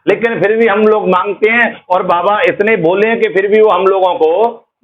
लेकिन फिर भी हम लोग मांगते हैं और बाबा इतने बोले हैं कि फिर भी वो हम लोगों को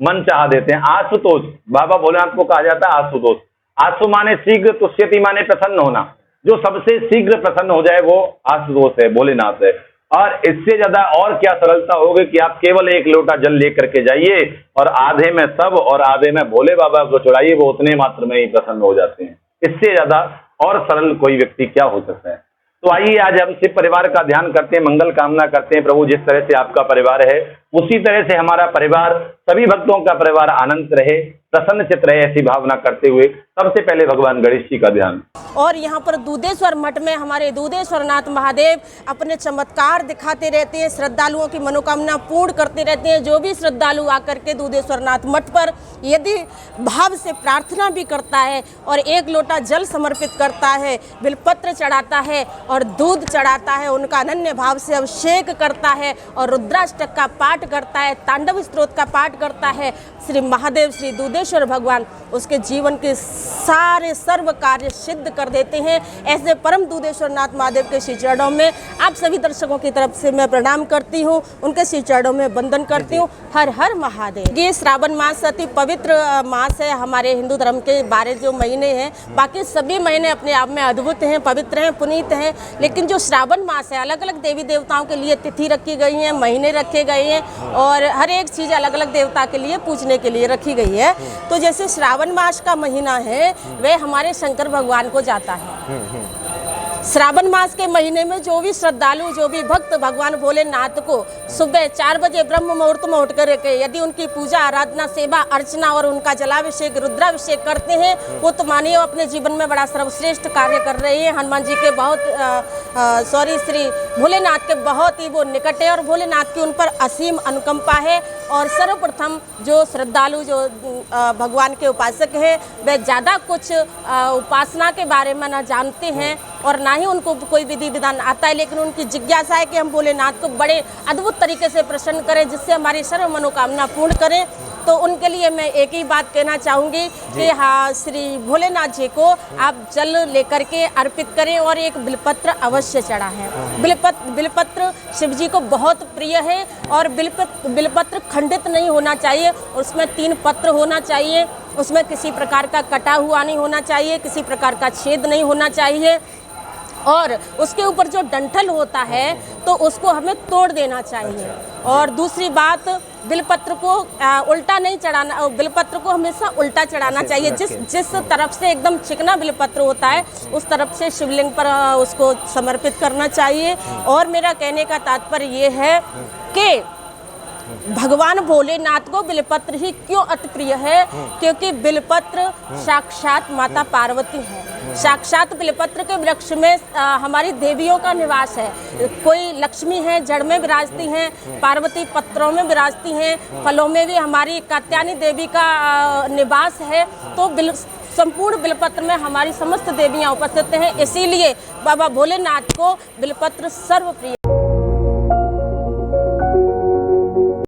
मन चाह देते हैं। आशुतोष, बाबा भोलेनाथ को कहा जाता है आशुतोष। आशु माने शीघ्र, तुष्यति माने प्रसन्न होना। जो सबसे शीघ्र प्रसन्न हो जाए वो आशुतोष है, भोलेनाथ है। और इससे ज्यादा और क्या सरलता होगी कि आप केवल एक लोटा जल लेकर के जाइए और आधे में सब और आधे में भोले बाबा को चढ़ाइए, वो उतने मात्र में ही प्रसन्न हो जाते हैं। इससे ज्यादा और सरल कोई व्यक्ति क्या हो सकता है। तो आइए आज हम शिव परिवार का ध्यान करते हैं, मंगल कामना करते हैं। प्रभु जिस तरह से आपका परिवार है उसी तरह से हमारा परिवार, सभी भक्तों का परिवार आनंद रहे, प्रसन्नचित रहे, ऐसी भावना करते हुए सबसे पहले भगवान गणेश जी का ध्यान। और यहाँ पर दूधेश्वर मठ में हमारे दूधेश्वरनाथ महादेव अपने चमत्कार दिखाते रहते हैं, श्रद्धालुओं की मनोकामना पूर्ण करते रहते हैं। जो भी श्रद्धालु आकर के दूधेश्वरनाथ मठ पर यदि भाव से प्रार्थना भी करता है और एक लोटा जल समर्पित करता है, बिलपत्र चढ़ाता है और दूध चढ़ाता है, उनका अनन्य भाव से अभिषेक करता है और रुद्राष्टक का पाठ करता है, तांडव स्तोत्र का पाठ करता है, श्री महादेव श्री दूधेश्वर भगवान उसके जीवन के सारे सर्व कार्य सिद्ध कर देते हैं। ऐसे परम दूधेश्वरनाथ महादेव के श्री चरणों में आप सभी दर्शकों की तरफ से मैं प्रणाम करती हूँ, उनके श्री चरणों में वंदन करती हूँ। हर हर महादेव। ये श्रावण मास अति पवित्र मास है हमारे हिंदू धर्म के 12 जो महीने हैं, बाकी सभी महीने अपने आप में अद्भुत हैं, पवित्र हैं, पुनीत हैं, लेकिन जो श्रावण मास है अलग अलग देवी देवताओं के लिए तिथि रखी गई है, महीने रखे गए हैं और हर एक चीज़ अलग अलग देवता के लिए पूजने के लिए रखी गई है। तो जैसे श्रावण मास का महीना है वह हमारे शंकर भगवान को जाता है। श्रावण मास के महीने में जो भी श्रद्धालु, जो भी भक्त भगवान भोलेनाथ को सुबह 4 बजे ब्रह्म मुहूर्त में उठ कर के यदि उनकी पूजा आराधना सेवा अर्चना और उनका जलाभिषेक रुद्राभिषेक करते हैं, वो तो मानिए अपने जीवन में बड़ा सर्वश्रेष्ठ कार्य कर रहे हैं। हनुमान जी के श्री भोलेनाथ के बहुत ही वो निकट है और भोलेनाथ की उन पर असीम अनुकंपा है। और सर्वप्रथम जो श्रद्धालु, जो भगवान के उपासक हैं, वे ज़्यादा कुछ उपासना के बारे में न जानते हैं और ना ही उनको कोई विधि विधान आता है, लेकिन उनकी जिज्ञासा है कि हम भोलेनाथ को बड़े अद्भुत तरीके से प्रसन्न करें, जिससे हमारी सर्व मनोकामना पूर्ण करें। तो उनके लिए मैं एक ही बात कहना चाहूँगी कि हाँ, श्री भोलेनाथ जी को आप जल लेकर के अर्पित करें और एक बिलपत्र अवश्य चढ़ा है। बिलपत्र शिव जी को बहुत प्रिय है और बिलपत्र खंडित नहीं होना चाहिए, उसमें 3 पत्र होना चाहिए, उसमें किसी प्रकार का कटा हुआ नहीं होना चाहिए, किसी प्रकार का छेद नहीं होना चाहिए और उसके ऊपर जो डंठल होता है तो उसको हमें तोड़ देना चाहिए। और दूसरी बात, बिलपत्र को उल्टा नहीं चढ़ाना, बिलपत्र को हमेशा उल्टा चढ़ाना चाहिए। जिस तरफ से एकदम चिकना बिलपत्र होता है उस तरफ से शिवलिंग पर उसको समर्पित करना चाहिए। और मेरा कहने का तात्पर्य ये है कि भगवान भोलेनाथ को बिलपत्र ही क्यों अति प्रिय है, क्योंकि बिलपत्र साक्षात माता पार्वती है। साक्षात बिलपत्र के वृक्ष में हमारी देवियों का निवास है। कोई लक्ष्मी है जड़ में विराजती हैं, पार्वती पत्रों में विराजती हैं, फलों में भी हमारी कात्यायनी देवी का निवास है। तो संपूर्ण बिलपत्र में हमारी समस्त देवियां उपस्थित हैं, इसीलिए बाबा भोलेनाथ को बिलपत्र सर्वप्रिय